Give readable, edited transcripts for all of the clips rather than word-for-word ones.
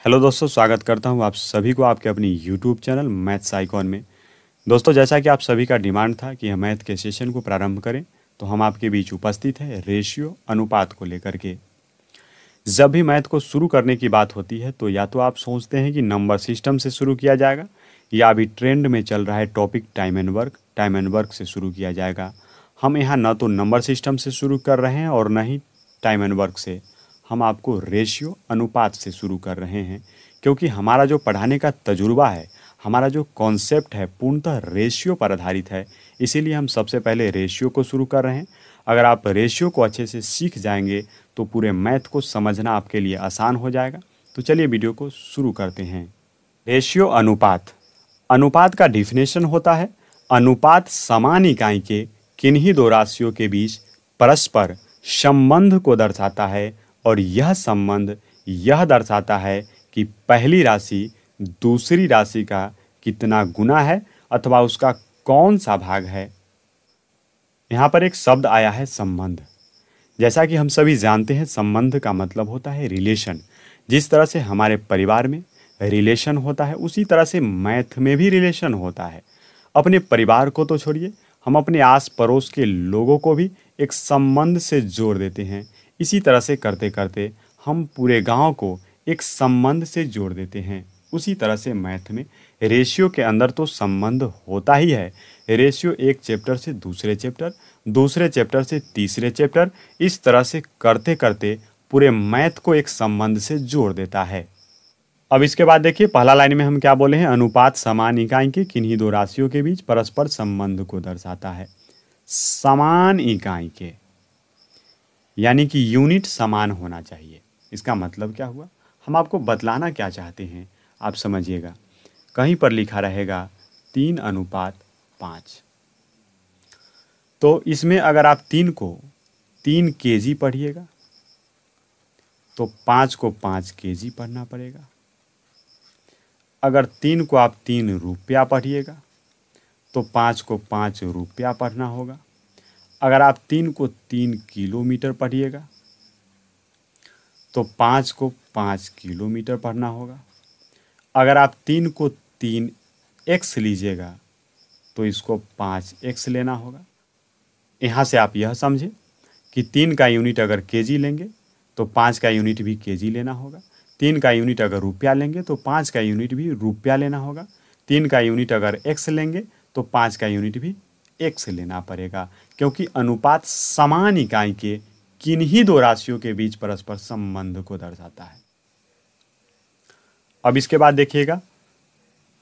Hello दोस्तों, स्वागत करता हूं आप सभी को आपके अपनी यूट्यूब चैनल मैथ्स आइकॉन में। दोस्तों, जैसा कि आप सभी का डिमांड था कि हम मैथ के सेशन को प्रारंभ करें, तो हम आपके बीच उपस्थित हैं रेशियो अनुपात को लेकर के। जब भी मैथ को शुरू करने की बात होती है तो या तो आप सोचते हैं कि नंबर सिस्टम से शुरू किया जाएगा, या अभी ट्रेंड में चल रहा है टॉपिक टाइम एंड वर्क से शुरू किया जाएगा। हम यहाँ न तो नंबर सिस्टम से शुरू कर रहे हैं और न ही टाइम एंड वर्क से। हम आपको रेशियो अनुपात से शुरू कर रहे हैं, क्योंकि हमारा जो पढ़ाने का तजुर्बा है, हमारा जो कॉन्सेप्ट है, पूर्णतः रेशियो पर आधारित है। इसीलिए हम सबसे पहले रेशियो को शुरू कर रहे हैं। अगर आप रेशियो को अच्छे से सीख जाएंगे तो पूरे मैथ को समझना आपके लिए आसान हो जाएगा। तो चलिए वीडियो को शुरू करते हैं। रेशियो अनुपात। अनुपात का डिफिनेशन होता है, अनुपात समान इकाई के किन्हीं दो राशियों के बीच परस्पर संबंध को दर्शाता है, और यह संबंध यह दर्शाता है कि पहली राशि दूसरी राशि का कितना गुना है अथवा उसका कौन सा भाग है। यहाँ पर एक शब्द आया है संबंध। जैसा कि हम सभी जानते हैं, संबंध का मतलब होता है रिलेशन। जिस तरह से हमारे परिवार में रिलेशन होता है, उसी तरह से मैथ में भी रिलेशन होता है। अपने परिवार को तो छोड़िए, हम अपने आस पड़ोस के लोगों को भी एक संबंध से जोड़ देते हैं। इसी तरह से करते करते हम पूरे गांव को एक संबंध से जोड़ देते हैं। उसी तरह से मैथ में रेशियो के अंदर तो संबंध होता ही है। रेशियो एक चैप्टर से दूसरे चैप्टर, दूसरे चैप्टर से तीसरे चैप्टर, इस तरह से करते करते पूरे मैथ को एक संबंध से जोड़ देता है। अब इसके बाद देखिए, पहला लाइन में हम क्या बोले हैं, अनुपात समान इकाई के किन्हीं दो राशियों के बीच परस्पर संबंध को दर्शाता है। समान इकाई के यानी कि यूनिट समान होना चाहिए। इसका मतलब क्या हुआ, हम आपको बतलाना क्या चाहते हैं आप समझिएगा। कहीं पर लिखा रहेगा 3:5, तो इसमें अगर आप 3 को 3 केजी पढ़िएगा तो 5 को 5 केजी पढ़ना पड़ेगा। अगर 3 को आप 3 रुपया पढ़िएगा तो 5 को 5 रुपया पढ़ना होगा। अगर आप 3 को 3 किलोमीटर पढ़िएगा तो 5 को 5 किलोमीटर पढ़ना होगा। अगर आप 3 को 3 एक्स लीजिएगा तो इसको 5 एक्स लेना होगा। यहाँ से आप यह समझे कि 3 का यूनिट अगर केजी लेंगे तो 5 का यूनिट भी केजी लेना होगा। 3 का यूनिट अगर रुपया लेंगे तो 5 का यूनिट भी रुपया लेना होगा। 3 का यूनिट अगर एक्स लेंगे तो 5 का यूनिट भी एक्स लेना पड़ेगा, क्योंकि अनुपात समान इकाई के किन्हीं दो राशियों के बीच परस्पर संबंध को दर्शाता है। अब इसके बाद देखिएगा,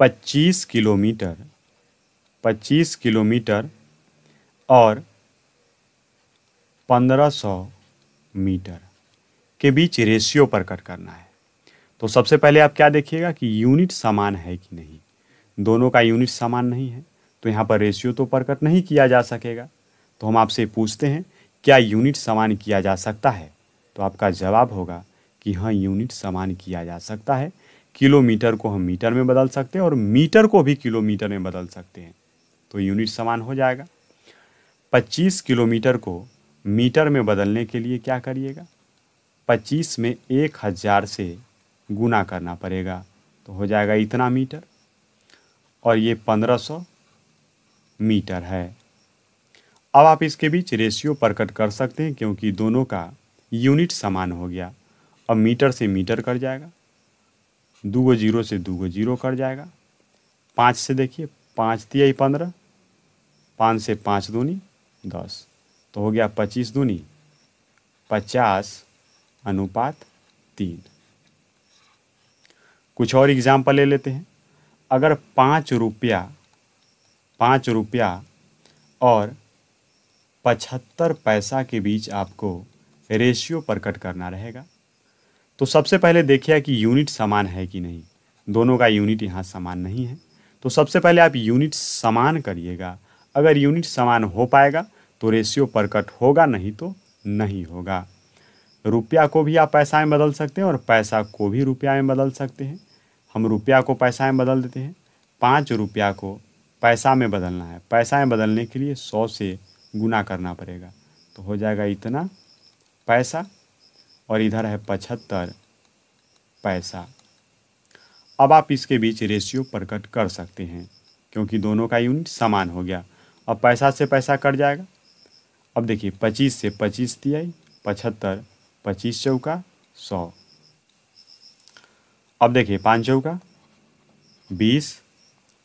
25 किलोमीटर 25 किलोमीटर और 1500 मीटर के बीच रेशियो प्रकट करना है। तो सबसे पहले आप क्या देखिएगा कि यूनिट समान है कि नहीं। दोनों का यूनिट समान नहीं है तो यहाँ पर रेशियो तो प्रकट नहीं किया जा सकेगा। तो हम आपसे पूछते हैं, क्या यूनिट समान किया जा सकता है? तो आपका जवाब होगा कि हाँ, यूनिट समान किया जा सकता है। किलोमीटर को हम मीटर में बदल सकते हैं और मीटर को भी किलोमीटर में बदल सकते हैं, तो यूनिट समान हो जाएगा। 25 किलोमीटर को मीटर में बदलने के लिए क्या करिएगा, 25 में 1000 से गुना करना पड़ेगा, तो हो जाएगा इतना मीटर, और ये 1500 मीटर है। अब आप इसके बीच रेशियो प्रकट कर सकते हैं, क्योंकि दोनों का यूनिट समान हो गया। अब मीटर से मीटर कट जाएगा, 2 जीरो से 2 जीरो कट जाएगा। 5 से देखिए, 5 तिया 15, 5 से 5 दूनी 10, तो हो गया 25 दूनी 50:3। कुछ और एग्जाम्पल ले लेते हैं। अगर 5 रुपया और 75 पैसा के बीच आपको रेशियो प्रकट करना रहेगा, तो सबसे पहले देखिए कि यूनिट समान है कि नहीं। दोनों का यूनिट यहाँ समान नहीं है, तो सबसे पहले आप यूनिट समान करिएगा। अगर यूनिट समान हो पाएगा तो रेशियो प्रकट होगा, नहीं तो नहीं होगा। रुपया को भी आप पैसा में बदल सकते हैं और पैसा को भी रुपया में बदल सकते हैं। हम रुपया को पैसा में बदल देते हैं। 5 रुपया को पैसा में बदलना है, पैसा में बदलने के लिए 100 से गुना करना पड़ेगा, तो हो जाएगा इतना पैसा, और इधर है 75 पैसा। अब आप इसके बीच रेशियो प्रकट कर सकते हैं क्योंकि दोनों का यूनिट समान हो गया। अब पैसा से पैसा कट जाएगा। अब देखिए 25 से 25 तिहाई 75, 25 चौका 100। अब देखिए 5 चौका 20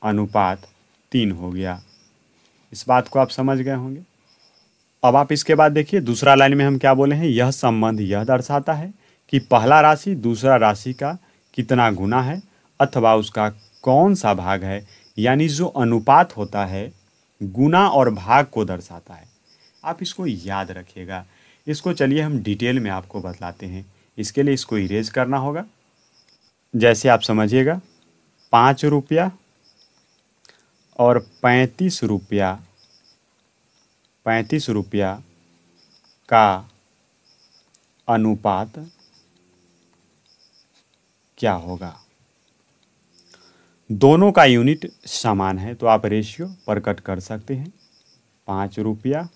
अनुपात 3 हो गया। इस बात को आप समझ गए होंगे। अब आप इसके बाद देखिए दूसरा लाइन में हम क्या बोले हैं, यह संबंध यह दर्शाता है कि पहला राशि दूसरा राशि का कितना गुना है अथवा उसका कौन सा भाग है। यानी जो अनुपात होता है गुना और भाग को दर्शाता है। आप इसको याद रखिएगा। इसको चलिए हम डिटेल में आपको बतलाते हैं। इसके लिए इसको इरेज करना होगा। जैसे आप समझिएगा 5 रुपया और 35 रुपया, 35 रुपया का अनुपात क्या होगा। दोनों का यूनिट समान है तो आप रेशियो प्रकट कर सकते हैं। 5 रुपया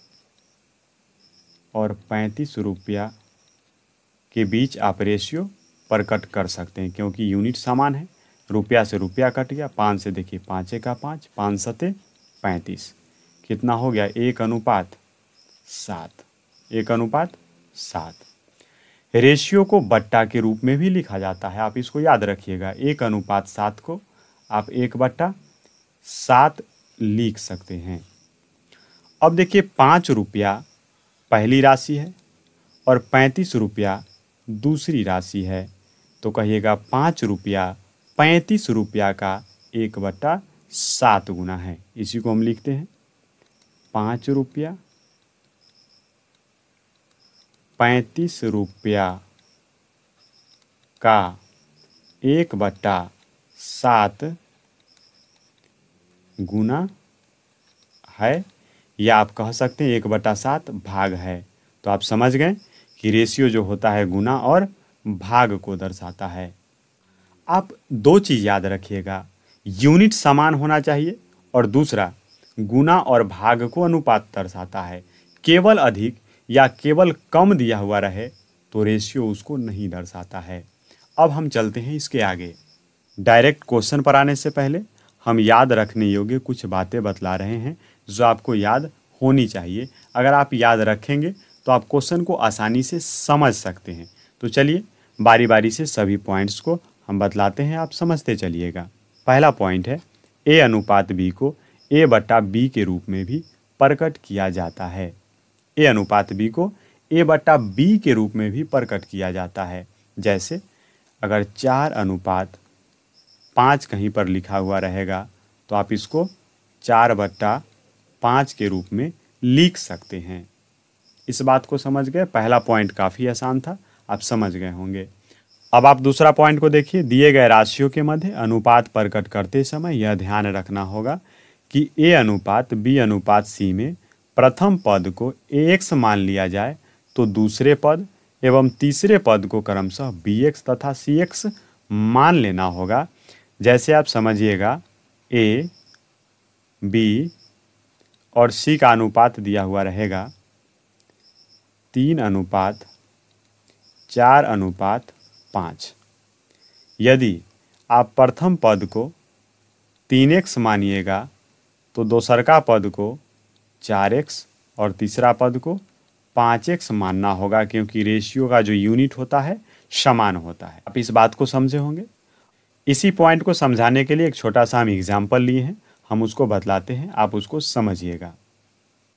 और 35 रुपया के बीच आप रेशियो प्रकट कर सकते हैं क्योंकि यूनिट समान है। रुपया से रुपया कट गया, 5 से देखिए 5 का 5, 5 सते 35, कितना हो गया 1:7, 1:7। रेशियो को बट्टा के रूप में भी लिखा जाता है, आप इसको याद रखिएगा। 1:7 को आप 1/7 लिख सकते हैं। अब देखिए 5 रुपया पहली राशि है और 35 रुपया दूसरी राशि है तो कहिएगा 5 रुपया 35 रुपया का 1/7 गुना है। इसी को हम लिखते हैं 5 रुपया 35 रुपया का 1/7 गुना है, या आप कह सकते हैं 1/7 भाग है। तो आप समझ गए कि रेशियो जो होता है गुना और भाग को दर्शाता है। आप दो चीज़ याद रखिएगा, यूनिट समान होना चाहिए और दूसरा गुना और भाग को अनुपात दर्शाता है। केवल अधिक या केवल कम दिया हुआ रहे तो रेशियो उसको नहीं दर्शाता है। अब हम चलते हैं इसके आगे। डायरेक्ट क्वेश्चन पर आने से पहले हम याद रखने योग्य कुछ बातें बतला रहे हैं जो आपको याद होनी चाहिए। अगर आप याद रखेंगे तो आप क्वेश्चन को आसानी से समझ सकते हैं। तो चलिए बारी बारी से सभी पॉइंट्स को हम बतलाते हैं, आप समझते चलिएगा। पहला पॉइंट है ए अनुपात बी को A/B के रूप में भी प्रकट किया जाता है। ए अनुपात बी को A/B के रूप में भी प्रकट किया जाता है। जैसे अगर 4:5 कहीं पर लिखा हुआ रहेगा तो आप इसको 4/5 के रूप में लिख सकते हैं। इस बात को समझ गए। पहला पॉइंट काफ़ी आसान था, आप समझ गए होंगे। अब आप दूसरा पॉइंट को देखिए। दिए गए राशियों के मध्य अनुपात प्रकट करते समय यह ध्यान रखना होगा कि A अनुपात B अनुपात C में प्रथम पद को AX मान लिया जाए तो दूसरे पद एवं तीसरे पद को क्रमशः BX तथा CX मान लेना होगा। जैसे आप समझिएगा A, B और C का अनुपात दिया हुआ रहेगा 3:4:5। यदि आप प्रथम पद को 3x मानिएगा तो दूसरा पद को 4x और तीसरा पद को 5x मानना होगा क्योंकि रेशियो का जो यूनिट होता है समान होता है। आप इस बात को समझे होंगे। इसी पॉइंट को समझाने के लिए एक छोटा सा हम एग्जाम्पल लिए हैं, हम उसको बतलाते हैं, आप उसको समझिएगा।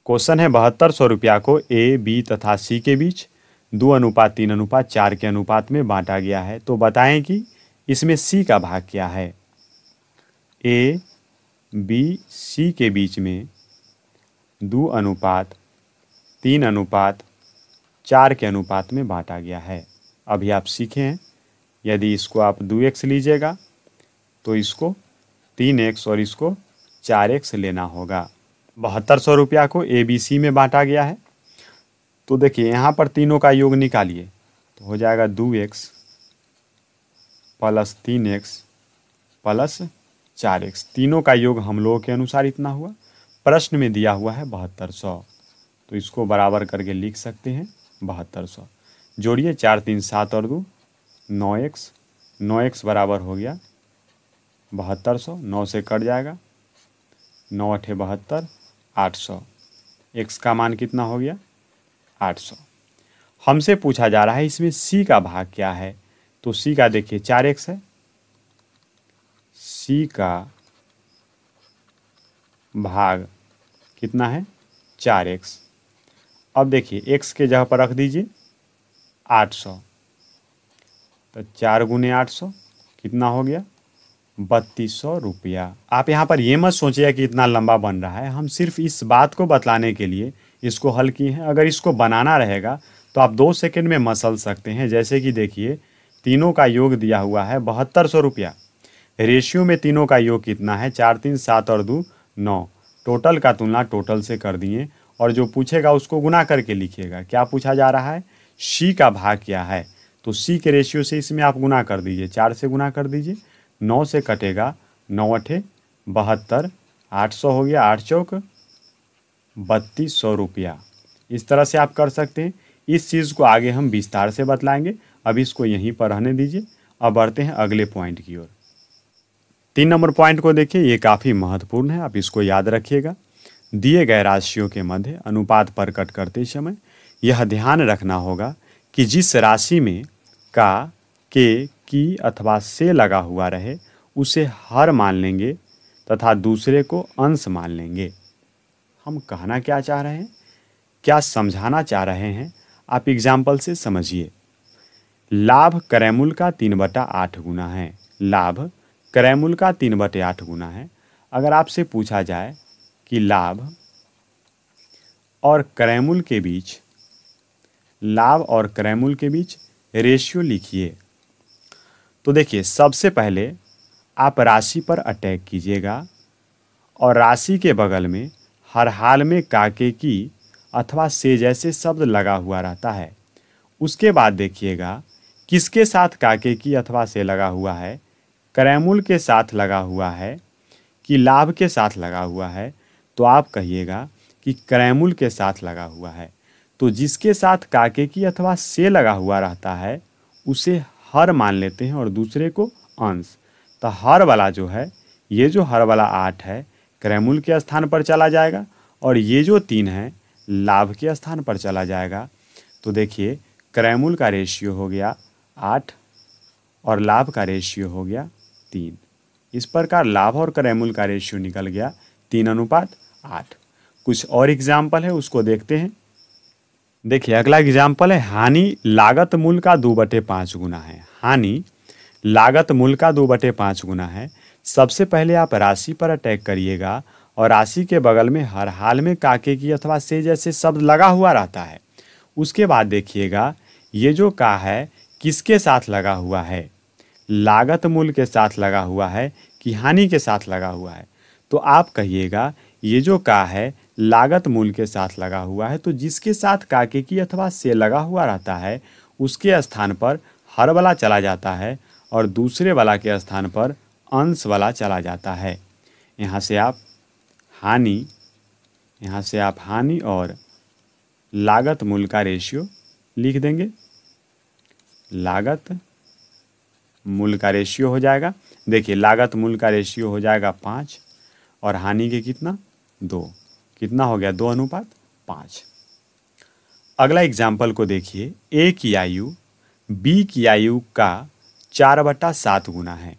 क्वेश्चन है 7200 रुपया को A, B तथा C के बीच 2:3:4 के अनुपात में बांटा गया है। तो बताएं कि इसमें C का भाग क्या है। A, B, C के बीच में 2:3:4 के अनुपात में बांटा गया है। अभी आप सीखे हैं, यदि इसको आप 2x लीजिएगा तो इसको 3x और इसको 4x लेना होगा। 7200 रुपया को ABC में बांटा गया है तो देखिए यहाँ पर तीनों का योग निकालिए तो हो जाएगा 2x + 3x + 4x। तीनों का योग हम लोगों के अनुसार इतना हुआ। प्रश्न में दिया हुआ है 7200 तो इसको बराबर करके लिख सकते हैं 7200। जोड़िए 4 3 7 और 2 9x, 9x बराबर हो गया 7200, 9 से कट जाएगा, 9 अठे 72, 800। x का मान कितना हो गया? 800। हमसे पूछा जा रहा है इसमें c का भाग क्या है, तो c का देखिए 4x है, c का भाग कितना है? 4x। अब देखिए x के जगह पर रख दीजिए 800, तो 4 गुने 800 कितना हो गया? 3200 रुपया। आप यहाँ पर ये मत सोचिए कि इतना लंबा बन रहा है, हम सिर्फ इस बात को बतलाने के लिए इसको हल किए हैं। अगर इसको बनाना रहेगा तो आप 2 सेकंड में मसल सकते हैं। जैसे कि देखिए तीनों का योग दिया हुआ है 7200 रुपया, रेशियो में तीनों का योग कितना है? 4 3 7 और 2 9। टोटल का तुलना टोटल से कर दिए और जो पूछेगा उसको गुना करके लिखिएगा। क्या पूछा जा रहा है? सी का भाग क्या है, तो सी के रेशियो से इसमें आप गुना कर दीजिए, 4 से गुना कर दीजिए, 9 से कटेगा, 9 अठे 72, 800 हो गया, 8 चौक 3200 रुपया। इस तरह से आप कर सकते हैं। इस चीज़ को आगे हम विस्तार से बतलाएंगे, अभी इसको यहीं पर रहने दीजिए। अब बढ़ते हैं अगले पॉइंट की ओर। 3 नंबर पॉइंट को देखिए, ये काफ़ी महत्वपूर्ण है, आप इसको याद रखिएगा। दिए गए राशियों के मध्य अनुपात प्रकट करते समय यह ध्यान रखना होगा कि जिस राशि में का, के, की अथवा से लगा हुआ रहे उसे हर मान लेंगे तथा दूसरे को अंश मान लेंगे। हम कहना क्या चाह रहे हैं, क्या समझाना चाह रहे हैं, आप एग्जाम्पल से समझिए। लाभ क्रयमूल का 3/8 गुना है। लाभ क्रयमूल का 3/8 गुना है। अगर आपसे पूछा जाए कि लाभ और क्रयमूल के बीच, लाभ और क्रयमूल के बीच रेशियो लिखिए, तो देखिए सबसे पहले आप राशि पर अटैक कीजिएगा और राशि के बगल में हर हाल में काके की अथवा से जैसे शब्द लगा हुआ रहता है। उसके बाद देखिएगा किसके साथ काके की अथवा से लगा हुआ है, क्रयमूल के साथ लगा हुआ है कि लाभ के साथ लगा हुआ है, तो आप कहिएगा कि क्रयमूल के साथ लगा हुआ है। तो जिसके साथ काके की अथवा से लगा हुआ रहता है उसे हर मान लेते हैं और दूसरे को अंश। तो हर वाला जो है, ये जो हर वाला 8 है क्रयमूल के स्थान पर चला जाएगा और ये जो 3 है लाभ के स्थान पर चला जाएगा। तो देखिए क्रयमूल का रेशियो हो गया 8 और लाभ का रेशियो हो गया 3। इस प्रकार लाभ और क्रयमूल का रेशियो निकल गया 3:8। कुछ और एग्जाम्पल है उसको देखते हैं। देखिए अगला एग्जाम्पल है, हानि लागत मूल का 2/5 गुना है। हानि लागत मूल का 2/5 गुना है। सबसे पहले आप राशि पर अटैक करिएगा और राशि के बगल में हर हाल में काके की अथवा से जैसे शब्द लगा हुआ रहता है। उसके बाद देखिएगा ये जो का है किसके साथ लगा हुआ है, लागत मूल के साथ लगा हुआ है कि हानि के साथ लगा हुआ है। तो आप कहिएगा ये जो का है लागत मूल के साथ लगा हुआ है, तो जिसके साथ काके की अथवा से लगा हुआ रहता है उसके स्थान पर हर वाला चला जाता है और दूसरे वाला के स्थान पर अंश वाला चला जाता है। यहाँ से आप हानि और लागत मूल का रेशियो लिख देंगे। लागत मूल का रेशियो हो जाएगा, देखिए लागत मूल का रेशियो हो जाएगा 5 और हानि के कितना 2, कितना हो गया 2:5। अगला एग्जाम्पल को देखिए, ए की आयु बी की आयु का 4/7 गुना है।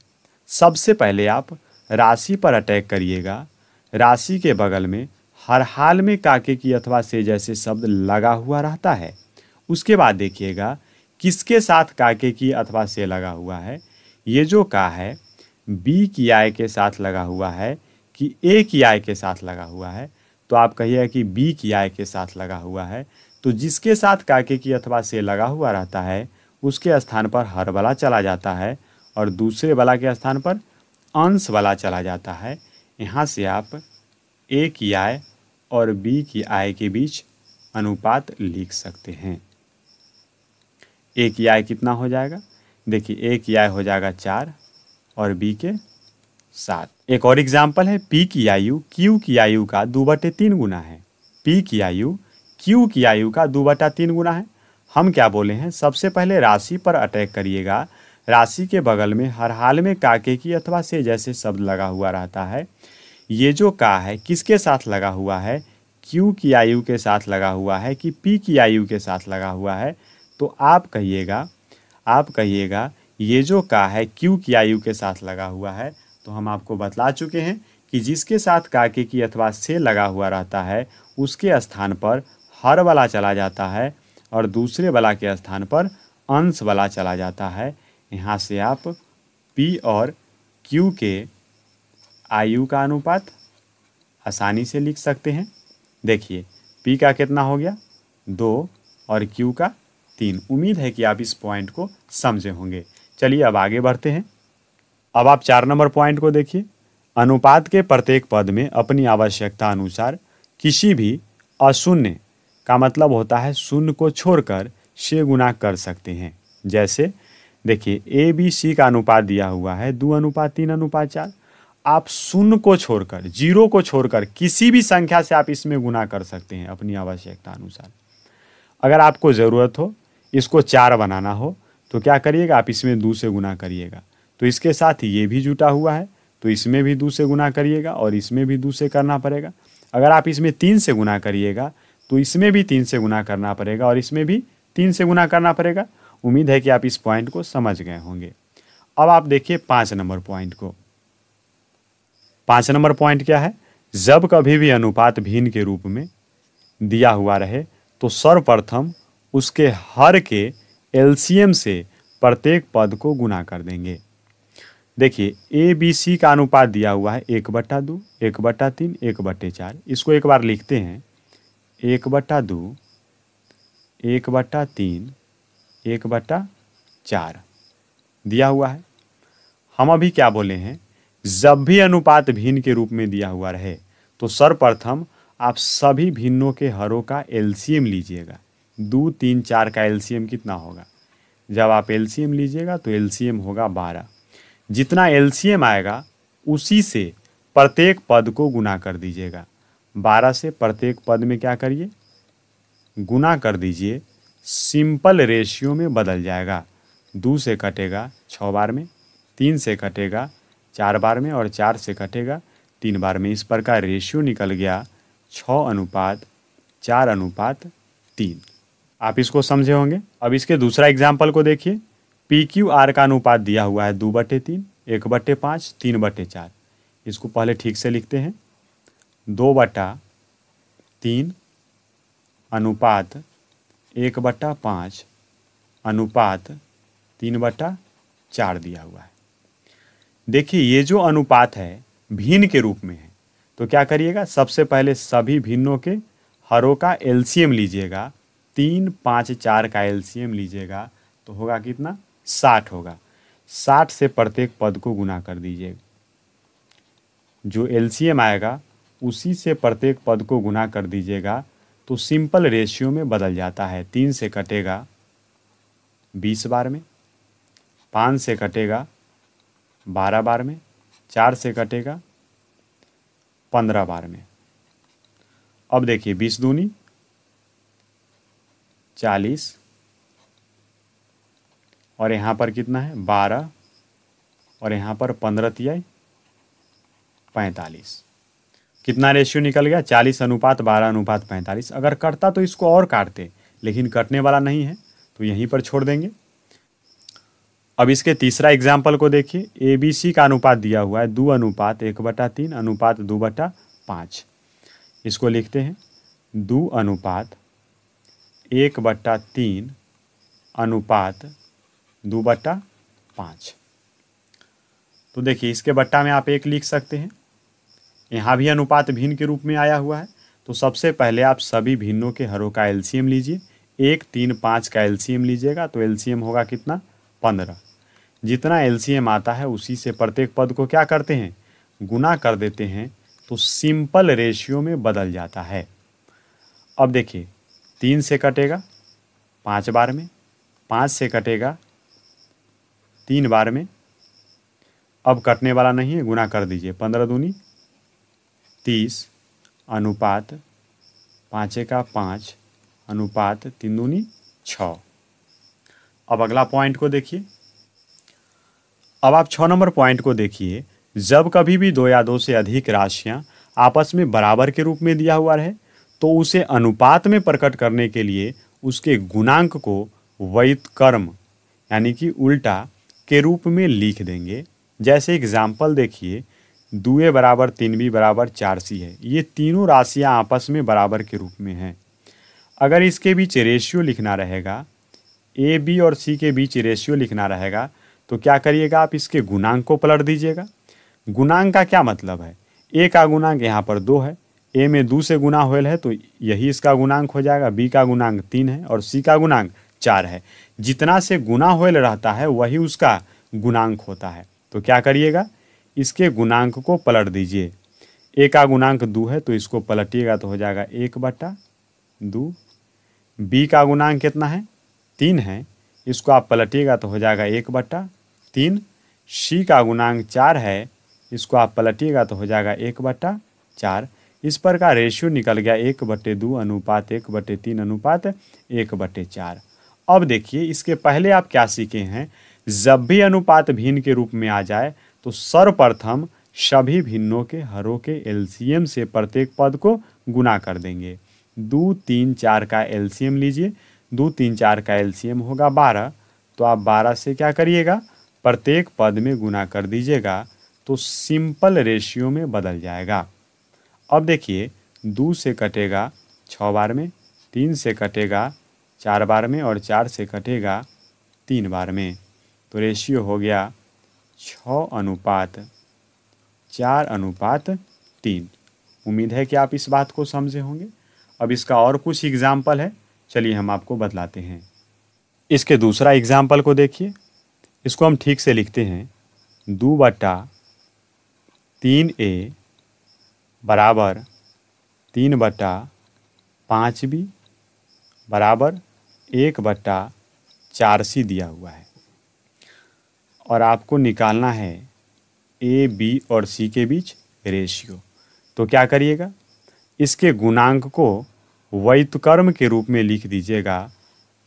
सबसे पहले आप राशि पर अटैक करिएगा, राशि के बगल में हर हाल में काके की अथवा से जैसे शब्द लगा हुआ रहता है। उसके बाद देखिएगा किसके साथ काके की अथवा से लगा हुआ है, ये जो का है बी की आय के साथ लगा हुआ है कि ए की आय के साथ लगा हुआ है। तो आप कहिएगा कि बी की आय के साथ लगा हुआ है, तो जिसके साथ काके की अथवा से लगा हुआ रहता है उसके स्थान पर हर वाला चला जाता है और दूसरे वाला के स्थान पर अंश वाला चला जाता है। यहाँ से आप ए की आय और बी की आय के बीच अनुपात लिख सकते हैं। ए की आय कितना हो जाएगा, देखिए ए की आय हो जाएगा 4 और बी के 7। एक और एग्जाम्पल है, पी की आयु क्यू की आयु का 2/3 गुना है। पी की आयु क्यू की आयु का 2/3 गुना है। हम क्या बोले हैं, सबसे पहले राशि पर अटैक करिएगा, राशि के बगल में हर हाल में काके की अथवा से जैसे शब्द लगा हुआ रहता है। ये जो का है किसके साथ लगा हुआ है, क्यू की आयु के साथ लगा हुआ है कि पी की आयु के साथ लगा हुआ है। तो आप कहिएगा ये जो का है क्यू की आयु के साथ लगा हुआ है। तो हम आपको बतला चुके हैं कि जिसके साथ काके की अथवा से लगा हुआ रहता है उसके स्थान पर हर वाला चला जाता है और दूसरे वाला के स्थान पर अंश वाला चला जाता है। यहाँ से आप पी और क्यू के आयु का अनुपात आसानी से लिख सकते हैं। देखिए पी का कितना हो गया 2 और क्यू का 3। उम्मीद है कि आप इस पॉइंट को समझे होंगे। चलिए अब आगे बढ़ते हैं। अब आप 4 नंबर पॉइंट को देखिए। अनुपात के प्रत्येक पद में अपनी आवश्यकता अनुसार किसी भी अशून्य का मतलब होता है शून्य को छोड़कर से गुना कर सकते हैं। जैसे देखिए ए बी सी का अनुपात दिया हुआ है 2:3:4। आप शून्य को छोड़कर, जीरो को छोड़कर किसी भी संख्या से आप इसमें गुना कर सकते हैं अपनी आवश्यकता अनुसार। अगर आपको ज़रूरत हो इसको 4 बनाना हो तो क्या करिएगा, आप इसमें 2 से गुना करिएगा। तो इसके साथ ये भी जुटा हुआ है तो इसमें भी 2 से गुना करिएगा और इसमें भी 2 से करना पड़ेगा। अगर आप इसमें 3 से गुना करिएगा तो इसमें भी 3 से गुना करना पड़ेगा और इसमें भी 3 से गुना करना पड़ेगा। उम्मीद है कि आप इस पॉइंट को समझ गए होंगे। अब आप देखिए 5 नंबर पॉइंट को। 5 नंबर पॉइंट क्या है, जब कभी भी अनुपात भिन्न के रूप में दिया हुआ रहे तो सर्वप्रथम उसके हर के एलसीएम से प्रत्येक पद को गुना कर देंगे। देखिए ए बी सी का अनुपात दिया हुआ है 1/2, 1/3, 1/4। इसको एक बार लिखते हैं 1/2, 1/3, 1/4 दिया हुआ है। हम अभी क्या बोले हैं, जब भी अनुपात भिन्न के रूप में दिया हुआ रहे तो सर्वप्रथम आप सभी भिन्नों के हरों का एलसीएम लीजिएगा। 2, 3, 4 का एलसीएम कितना होगा, जब आप एलसीएम लीजिएगा तो एलसीएम होगा 12। जितना एलसीएम आएगा उसी से प्रत्येक पद को गुना कर दीजिएगा। 12 से प्रत्येक पद में क्या करिए, गुना कर दीजिए। सिंपल रेशियो में बदल जाएगा। 2 से कटेगा 6 बार में, 3 से कटेगा 4 बार में और 4 से कटेगा 3 बार में। इस प्रकार रेशियो निकल गया 6:4:3। आप इसको समझे होंगे। अब इसके दूसरा एग्जाम्पल को देखिए। पी क्यू आर का अनुपात दिया हुआ है 2/3, 1/5, 3/4। इसको पहले ठीक से लिखते हैं। 2/3 अनुपात 1/5 अनुपात 3/4 दिया हुआ है। देखिए ये जो अनुपात है भिन्न के रूप में है तो क्या करिएगा, सबसे पहले सभी भिन्नों के हरों का एलसीएम लीजिएगा। 3, 5, 4 का एलसीएम लीजिएगा तो होगा कितना, 60 होगा। 60 से प्रत्येक पद को गुना कर दीजिएगा। जो एलसीएम आएगा उसी से प्रत्येक पद को गुना कर दीजिएगा तो सिंपल रेशियो में बदल जाता है। 3 से कटेगा 20 बार में, 5 से कटेगा 12 बार में, 4 से कटेगा 15 बार में। अब देखिए 20 दूनी 40 और यहाँ पर कितना है 12 और यहाँ पर 15 तिहाई 45। कितना रेशियो निकल गया, 40:12:45। अगर कटता तो इसको और काटते, लेकिन कटने वाला नहीं है तो यहीं पर छोड़ देंगे। अब इसके तीसरा एग्जाम्पल को देखिए। ए बी सी का अनुपात दिया हुआ है 2:1/3 अनुपात 2/5। इसको लिखते हैं 2:1/3 अनुपात 2/5। तो देखिए इसके बट्टा में आप 1 लिख सकते हैं। यहाँ भी अनुपात भिन्न के रूप में आया हुआ है तो सबसे पहले आप सभी भिन्नों के हरों का एलसीएम लीजिए। 1, 3, 5 का एलसीएम लीजिएगा तो एलसीएम होगा कितना, 15। जितना एलसीएम आता है उसी से प्रत्येक पद को क्या करते हैं, गुना कर देते हैं तो सिंपल रेशियो में बदल जाता है। अब देखिए 3 से कटेगा 5 बार में, 5 से कटेगा 3 बार में। अब कटने वाला नहीं है, गुना कर दीजिए। 15 दूनी 30 अनुपात 5 अनुपात 3 दूनी 6। अब अगला पॉइंट को देखिए। अब आप 6 नंबर पॉइंट को देखिए। जब कभी भी दो या दो से अधिक राशियां आपस में बराबर के रूप में दिया हुआ रहे तो उसे अनुपात में प्रकट करने के लिए उसके गुणांक को व्युत्क्रम यानी कि उल्टा के रूप में लिख देंगे। जैसे एग्जाम्पल देखिए, 2a बराबर 3b बराबर 4c है। ये तीनों राशियां आपस में बराबर के रूप में हैं। अगर इसके बीच रेशियो लिखना रहेगा, ए बी और सी के बीच रेशियो लिखना रहेगा, तो क्या करिएगा, आप इसके गुणांक को पलट दीजिएगा। गुणांक का क्या मतलब है, ए का गुणांक यहाँ पर 2 है, ए में 2 से गुना होल है तो यही इसका गुणांक हो जाएगा। बी का गुणांक 3 है और सी का गुणांक 4 है। जितना से गुना होल रहता है वही उसका गुणांक होता है। तो क्या करिएगा, इसके गुणांक को पलट दीजिए। ए का गुणांक 2 है तो इसको पलटिएगा तो हो जाएगा 1/2। बी का गुणांक कितना है, 3 है, इसको आप पलटिएगा तो हो जाएगा 1/3। सी का गुणांक 4 है, इसको आप पलटिएगा तो हो जाएगा 1/4। इस पर का रेशियो निकल गया 1/2 अनुपात 1/3 अनुपात 1/4। अब देखिए, इसके पहले आप क्या सीखे हैं, जब भी अनुपात भिन्न के रूप में आ जाए तो सर्वप्रथम सभी भिन्नों के हरों के एलसीएम से प्रत्येक पद को गुना कर देंगे। 2, 3, 4 का एलसीएम लीजिए। 2, 3, 4 का एलसीएम होगा 12, तो आप 12 से क्या करिएगा, प्रत्येक पद में गुना कर दीजिएगा तो सिंपल रेशियो में बदल जाएगा। अब देखिए, 2 से कटेगा 6 बार में, 3 से कटेगा 4 बार में और 4 से कटेगा 3 बार में। तो रेशियो हो गया 6:4:3। उम्मीद है कि आप इस बात को समझे होंगे। अब इसका और कुछ एग्जाम्पल है, चलिए हम आपको बतलाते हैं। इसके दूसरा एग्जाम्पल को देखिए। इसको हम ठीक से लिखते हैं। 2/3a बराबर 3/5b बराबर 1/4c दिया हुआ है और आपको निकालना है ए बी और सी के बीच रेशियो। तो क्या करिएगा, इसके गुणांक को व्युत्क्रम के रूप में लिख दीजिएगा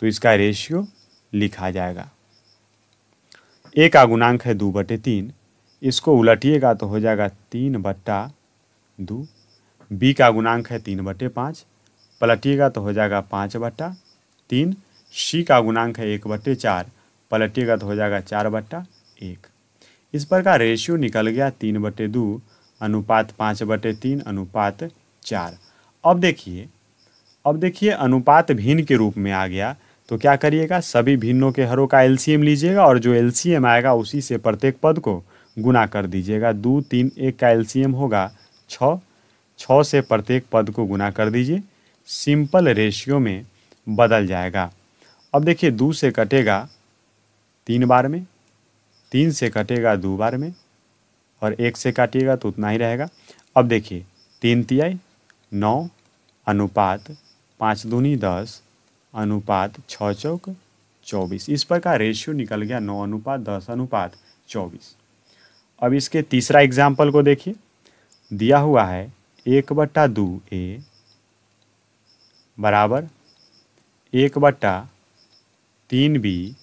तो इसका रेशियो लिखा जाएगा। ए का गुणांक है 2/3, इसको उलटिएगा तो हो जाएगा 3/2। बी का गुणांक है 3/5, पलटिएगा तो हो जाएगा 5/3। सी का गुणांक है 1/4, पलटिएगा तो हो जाएगा 4/1। इस पर का रेशियो निकल गया 3/2 अनुपात 5/3 अनुपात 4। अब देखिए अनुपात भिन्न के रूप में आ गया तो क्या करिएगा, सभी भिन्नों के हरों का एलसीएम लीजिएगा और जो एलसीएम आएगा उसी से प्रत्येक पद को गुना कर दीजिएगा। 2, 3, 1 का एलसीएम होगा 6, 6 से प्रत्येक पद को गुना कर दीजिए, सिंपल रेशियो में बदल जाएगा। अब देखिए, 2 से कटेगा 3 बार में, 3 से कटेगा 2 बार में और 1 से काटिएगा तो उतना ही रहेगा। अब देखिए, 3 तिहाई 9 अनुपात 5 दूनी 10 अनुपात 6 चौक 24। इस पर का रेशियो निकल गया 9:10 अनुपात 24। अब इसके तीसरा एग्जाम्पल को देखिए। दिया हुआ है 1/2a बराबर 1/3b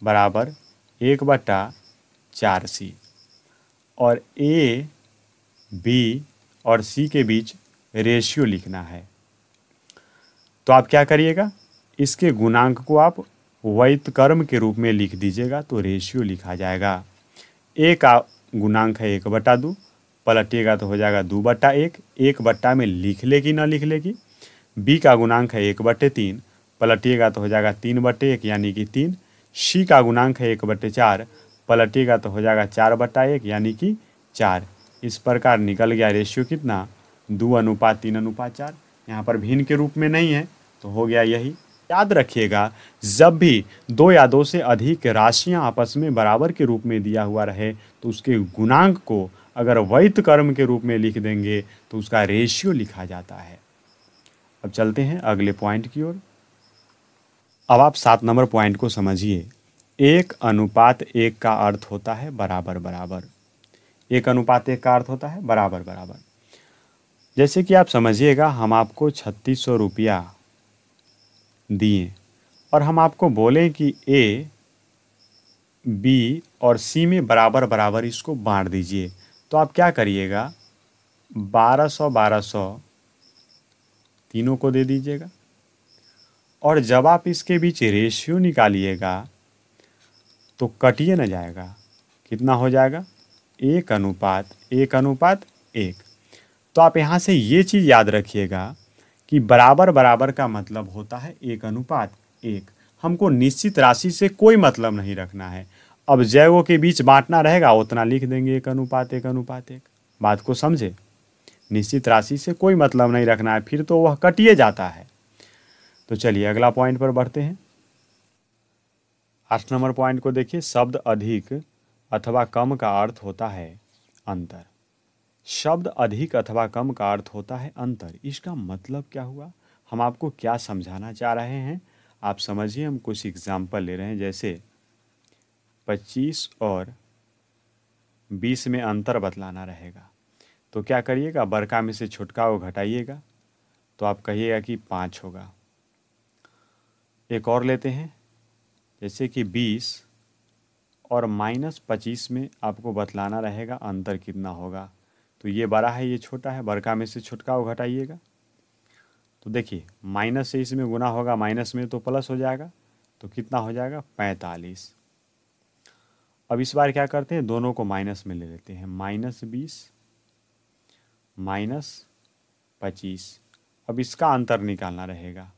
बराबर 1/4c और ए बी और सी के बीच रेशियो लिखना है। तो आप क्या करिएगा, इसके गुणांक को आप व्युत्क्रम के रूप में लिख दीजिएगा तो रेशियो लिखा जाएगा। ए का गुणांक है 1/2, पलटिएगा तो हो जाएगा 2/1, 1 में लिख लेगी ना लिख लेगी। बी का गुणांक है 1/3, पलटिएगा तो हो जाएगा 3/1 यानी कि 3। सी का गुणांक है 1/4, पलटिएगा तो हो जाएगा 4/1 यानी कि 4। इस प्रकार निकल गया रेशियो कितना, 2:3:4। यहाँ पर भिन्न के रूप में नहीं है तो हो गया यही। याद रखिएगा, जब भी दो या दो से अधिक राशियां आपस में बराबर के रूप में दिया हुआ रहे तो उसके गुणांक को अगर व्युत्क्रम के रूप में लिख देंगे तो उसका रेशियो लिखा जाता है। अब चलते हैं अगले पॉइंट की ओर। अब आप 7 नंबर पॉइंट को समझिए। 1:1 का अर्थ होता है बराबर बराबर। 1:1 का अर्थ होता है बराबर बराबर। जैसे कि आप समझिएगा, हम आपको 3600 रुपया दिए और हम आपको बोलें कि ए बी और सी में बराबर बराबर इसको बांट दीजिए। तो आप क्या करिएगा, 1200 1200 तीनों को दे दीजिएगा, और जब आप इसके बीच रेशियो निकालिएगा तो कटिए न जाएगा। कितना हो जाएगा, 1:1:1। तो आप यहाँ से ये चीज़ याद रखिएगा कि बराबर बराबर का मतलब होता है 1:1। हमको निश्चित राशि से कोई मतलब नहीं रखना है। अब जैवों के बीच बांटना रहेगा उतना लिख देंगे 1:1:1। बात को समझे, निश्चित राशि से कोई मतलब नहीं रखना है, फिर तो वह कटिए जाता है। तो चलिए अगला पॉइंट पर बढ़ते हैं। 8 नंबर पॉइंट को देखिए, शब्द अधिक अथवा कम का अर्थ होता है अंतर। शब्द अधिक अथवा कम का अर्थ होता है अंतर। इसका मतलब क्या हुआ, हम आपको क्या समझाना चाह रहे हैं, आप समझिए। हम कुछ एग्जाम्पल ले रहे हैं, जैसे 25 और 20 में अंतर बतलाना रहेगा। तो क्या करिएगा, बड़का में से छोटका को घटाइएगा तो आप कहिएगा कि 5 होगा। एक और लेते हैं, जैसे कि 20 और -25 में आपको बतलाना रहेगा अंतर कितना होगा। तो ये बड़ा है, ये छोटा है, बड़का में से छोटका को घटाइएगा। तो देखिए माइनस से इसमें गुना होगा, माइनस में तो प्लस हो जाएगा, तो कितना हो जाएगा, 45। अब इस बार क्या करते हैं, दोनों को माइनस में ले लेते हैं, -20 -25। अब इसका अंतर निकालना रहेगा।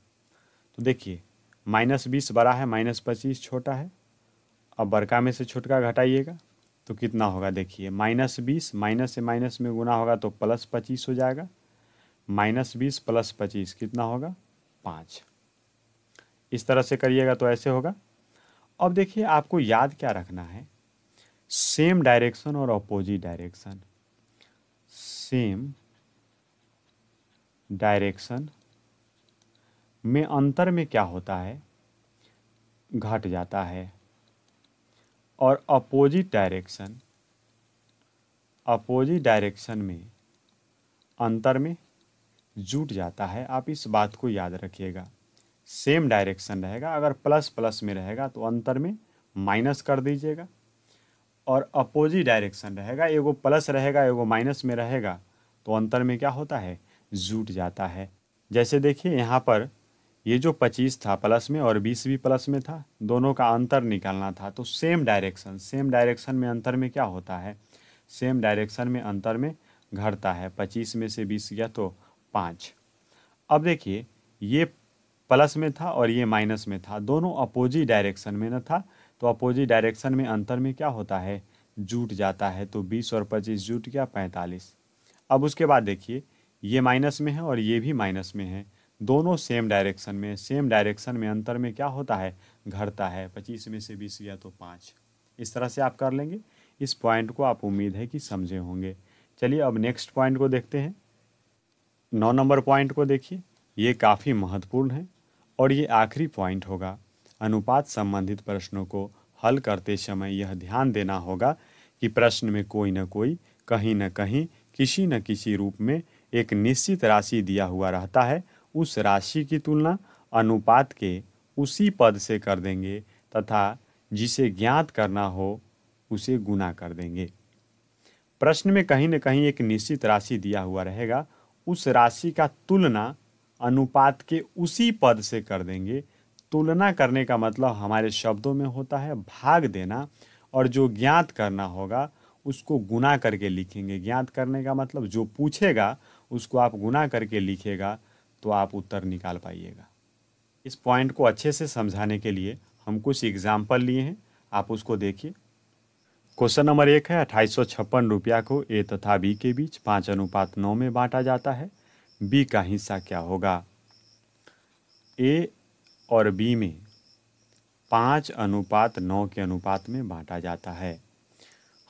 तो देखिए -20 बड़ा है, -25 छोटा है। अब बड़का में से छोटका घटाइएगा तो कितना होगा, देखिए -20 माइनस से माइनस में गुना होगा तो +25 हो जाएगा। -20 + 25 कितना होगा, 5। इस तरह से करिएगा तो ऐसे होगा। अब देखिए आपको याद क्या रखना है, सेम डायरेक्शन और अपोजिट डायरेक्शन। सेम डायरेक्शन में अंतर में क्या होता है, घट जाता है, और अपोजिट डायरेक्शन में अंतर में जुट जाता है। आप इस बात को याद रखिएगा। सेम डायरेक्शन रहेगा, अगर प्लस प्लस में रहेगा तो अंतर में माइनस कर दीजिएगा, और अपोजिट डायरेक्शन रहेगा, एगो प्लस रहेगा एगो माइनस में रहेगा तो अंतर में क्या होता है, जुट जाता है। जैसे देखिए यहाँ पर ये जो 25 था प्लस में और 20 भी प्लस में था, दोनों का अंतर निकालना था। तो सेम डायरेक्शन में अंतर में क्या होता है, सेम डायरेक्शन में अंतर में घटता है। 25 में से 20 गया तो 5। अब देखिए ये प्लस में था और ये माइनस में था, दोनों अपोजिट डायरेक्शन में न था, तो अपोजिट डायरेक्शन में अंतर में क्या होता है, जुट जाता है। तो 20 और 25 जुट गया 45। अब उसके बाद देखिए ये माइनस में है और ये भी माइनस में है, दोनों सेम डायरेक्शन में। सेम डायरेक्शन में अंतर में क्या होता है, घटता है। 25 में से 20 गया तो 5। इस तरह से आप कर लेंगे। इस पॉइंट को आप उम्मीद है कि समझे होंगे। चलिए अब नेक्स्ट पॉइंट को देखते हैं। 9 नंबर पॉइंट को देखिए, ये काफ़ी महत्वपूर्ण है और ये आखिरी पॉइंट होगा। अनुपात संबंधित प्रश्नों को हल करते समय यह ध्यान देना होगा कि प्रश्न में कोई न कोई, कहीं न कहीं, किसी न किसी रूप में एक निश्चित राशि दिया हुआ रहता है। उस राशि की तुलना अनुपात के उसी पद से कर देंगे तथा जिसे ज्ञात करना हो उसे गुना कर देंगे। प्रश्न में कहीं न कहीं एक निश्चित राशि दिया हुआ रहेगा, उस राशि का तुलना अनुपात के उसी पद से कर देंगे। तुलना करने का मतलब हमारे शब्दों में होता है भाग देना, और जो ज्ञात करना होगा उसको गुना करके लिखेंगे। ज्ञात करने का मतलब जो पूछेगा उसको आप गुना करके लिखेगा तो आप उत्तर निकाल पाइएगा। इस पॉइंट को अच्छे से समझाने के लिए हम कुछ एग्जाम्पल लिए हैं, आप उसको देखिए। क्वेश्चन नंबर 1 है, 2856 रुपया को ए तथा बी के बीच 5:9 में बांटा जाता है, बी का हिस्सा क्या होगा। ए और बी में 5:9 के अनुपात में बांटा जाता है।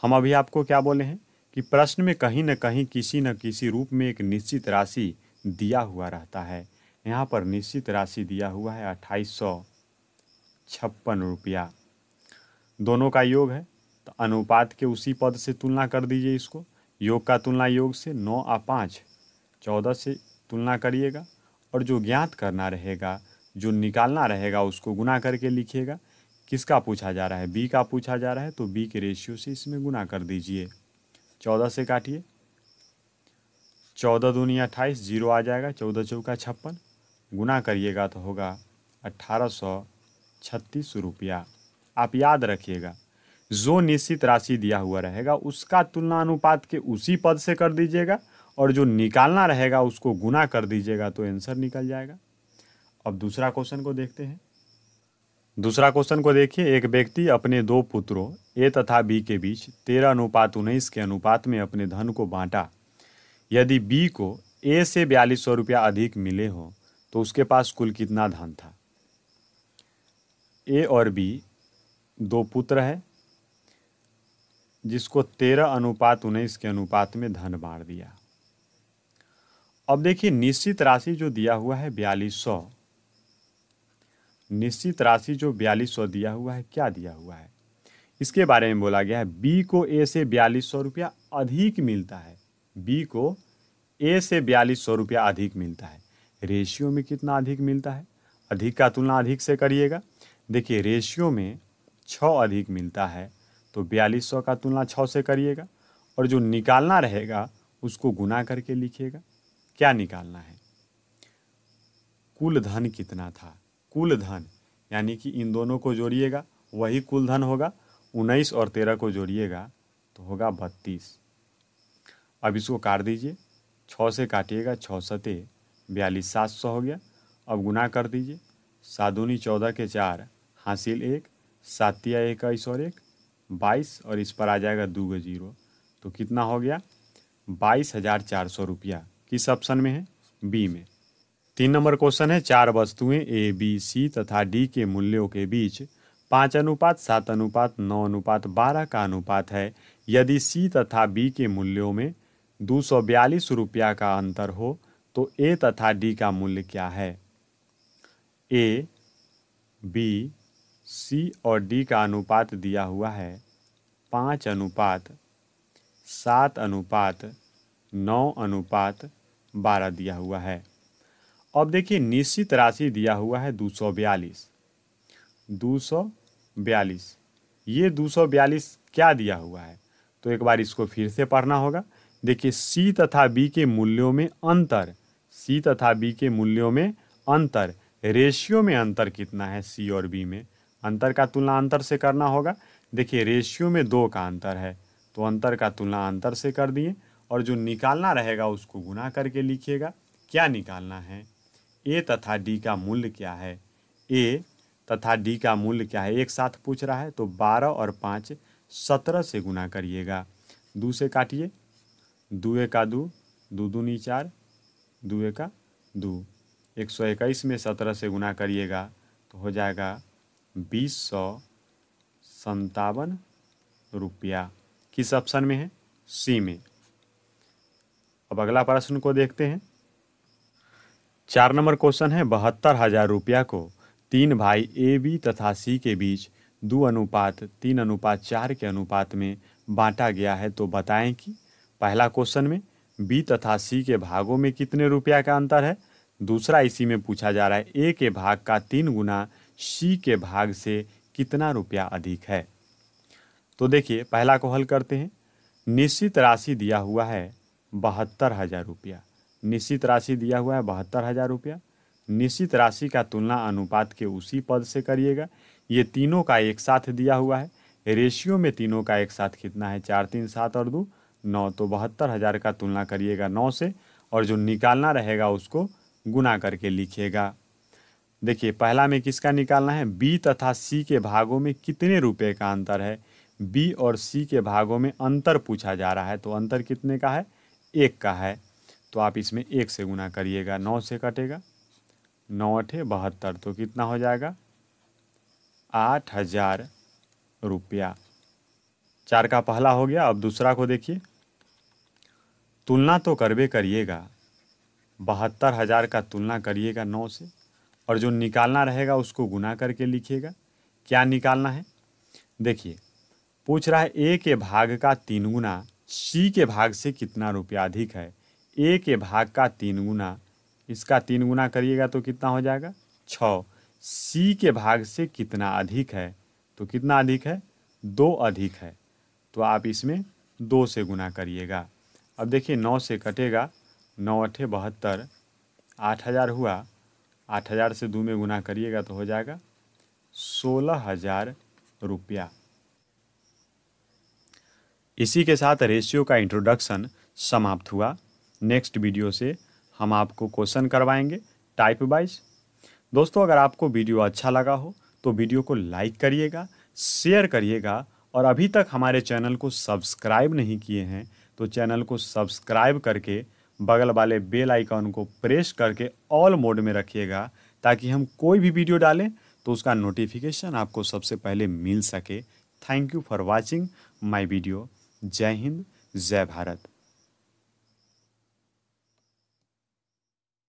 हम अभी आपको क्या बोले हैं कि प्रश्न में कहीं न कहीं किसी न किसी रूप में एक निश्चित राशि दिया हुआ रहता है। यहाँ पर निश्चित राशि दिया हुआ है 2856 रुपया, दोनों का योग है। तो अनुपात के उसी पद से तुलना कर दीजिए इसको। योग का तुलना योग से, 9 और 5 14 से तुलना करिएगा, और जो ज्ञात करना रहेगा, जो निकालना रहेगा उसको गुना करके लिखिएगा। किसका पूछा जा रहा है, बी का पूछा जा रहा है, तो बी के रेशियो से इसमें गुना कर दीजिए। 14 से काटिए, 14 दूनी 28, जीरो आ जाएगा, 14 चौका 56, गुना करिएगा तो होगा 1836 रुपया। आप याद रखिएगा, जो निश्चित राशि दिया हुआ रहेगा उसका तुलना अनुपात के उसी पद से कर दीजिएगा, और जो निकालना रहेगा उसको गुना कर दीजिएगा तो आंसर निकल जाएगा। अब दूसरा क्वेश्चन को देखते हैं। दूसरा क्वेश्चन को देखिए, एक व्यक्ति अपने दो पुत्रों ए तथा बी के बीच 13:19 के अनुपात में अपने धन को बांटा। यदि बी को ए से 4200 रुपया अधिक मिले हो तो उसके पास कुल कितना धन था। ए और बी दो पुत्र है जिसको 13:19 के अनुपात में धन बांट दिया। अब देखिए, निश्चित राशि जो दिया हुआ है 4200, निश्चित राशि जो 4200 दिया हुआ है, क्या दिया हुआ है इसके बारे में बोला गया है। बी को ए से 4200 रुपया अधिक मिलता है, बी को ए से 4200 रुपया अधिक मिलता है। रेशियो में कितना अधिक मिलता है, अधिक का तुलना अधिक से करिएगा। देखिए, रेशियो में 6 अधिक मिलता है तो 4200 का तुलना 6 से करिएगा, और जो निकालना रहेगा उसको गुना करके लिखिएगा। क्या निकालना है, कुल धन कितना था, कुल धन यानी कि इन दोनों को जोड़िएगा वही कुल धन होगा। 19 और 13 को जोड़िएगा तो होगा 32। अब इसको काट दीजिए, 6 से काटिएगा, 6 सते 42, 700 हो गया। अब गुना कर दीजिए, 7 दूनी 14 के 4, हासिल 1, 7 तिया 21 और 1 22, और इस पर आ जाएगा 2 जीरो, तो कितना हो गया 22,400 रुपया। किस ऑप्शन में है, बी में। 3 नंबर क्वेश्चन है, 4 वस्तुएं ए बी सी तथा डी के मूल्यों के बीच 5:7:9:12 का अनुपात है। यदि सी तथा बी के मूल्यों में 242 रुपया का अंतर हो तो ए तथा डी का मूल्य क्या है। ए बी सी और डी का अनुपात दिया हुआ है 5:7:9:12 दिया हुआ है। अब देखिए, निश्चित राशि दिया हुआ है 242, 242, ये 242 क्या दिया हुआ है, तो एक बार इसको फिर से पढ़ना होगा। देखिए, सी तथा बी के मूल्यों में अंतर, सी तथा बी के मूल्यों में अंतर, रेशियो में अंतर कितना है, सी और बी में अंतर का तुलना अंतर से करना होगा। देखिए, रेशियो में 2 का अंतर है तो अंतर का तुलना अंतर से कर दिए, और जो निकालना रहेगा उसको गुना करके लिखिएगा। क्या निकालना है, ए तथा डी का मूल्य क्या है, ए तथा डी का मूल्य क्या है, एक साथ पूछ रहा है तो 12 और 5 17 से गुना करिएगा। 2 से काटिए, 2 एका 2, 2 दूनी 4, 2 एका 2, 121 में 17 से गुना करिएगा तो हो जाएगा 2057 रुपया। किस ऑप्शन में है, सी में। अब अगला प्रश्न को देखते हैं। 4 नंबर क्वेश्चन है, 72,000 रुपया को 3 भाई ए बी तथा सी के बीच 2:3:4 के अनुपात में बांटा गया है, तो बताएं कि पहला क्वेश्चन में बी तथा सी के भागों में कितने रुपया का अंतर है। दूसरा इसी में पूछा जा रहा है ए के भाग का 3 गुना सी के भाग से कितना रुपया अधिक है। तो देखिए, पहला को हल करते हैं। निश्चित राशि दिया हुआ है 72,000 रुपया, निश्चित राशि दिया हुआ है 72,000 रुपया। निश्चित राशि का तुलना अनुपात के उसी पद से करिएगा। ये तीनों का एक साथ दिया हुआ है, रेशियो में तीनों का एक साथ कितना है, 4 3 7 और 2 9, तो 72,000 का तुलना करिएगा 9 से, और जो निकालना रहेगा उसको गुना करके लिखिएगा। देखिए, पहला में किसका निकालना है, बी तथा सी के भागों में कितने रुपए का अंतर है। बी और सी के भागों में अंतर पूछा जा रहा है, तो अंतर कितने का है, 1 का है, तो आप इसमें 1 से गुना करिएगा। 9 से कटेगा, 9 8 72, तो कितना हो जाएगा 8,000 रुपया। 4 का पहला हो गया। अब दूसरा को देखिए, तुलना तो करबे करिएगा, 72,000 का तुलना करिएगा 9 से, और जो निकालना रहेगा उसको गुना करके लिखिएगा। क्या निकालना है, देखिए पूछ रहा है ए के भाग का 3 गुना सी के भाग से कितना रुपया अधिक है। ए के भाग का 3 गुना, इसका 3 गुना करिएगा तो कितना हो जाएगा 6। सी के भाग से कितना अधिक है, तो कितना अधिक है, 2 अधिक है, तो आप इसमें 2 से गुना करिएगा। अब देखिए 9 से कटेगा, 9 अठे 72, 8000 हुआ, 8000 से 2 में गुना करिएगा तो हो जाएगा 16,000 रुपया। इसी के साथ रेशियो का इंट्रोडक्शन समाप्त हुआ। नेक्स्ट वीडियो से हम आपको क्वेश्चन करवाएंगे टाइप वाइज। दोस्तों अगर आपको वीडियो अच्छा लगा हो तो वीडियो को लाइक करिएगा, शेयर करिएगा, और अभी तक हमारे चैनल को सब्सक्राइब नहीं किए हैं तो चैनल को सब्सक्राइब करके बगल वाले बेल आइकन को प्रेस करके ऑल मोड में रखिएगा, ताकि हम कोई भी वीडियो डालें तो उसका नोटिफिकेशन आपको सबसे पहले मिल सके। Thank you for watching my video. जय हिंद, जय भारत।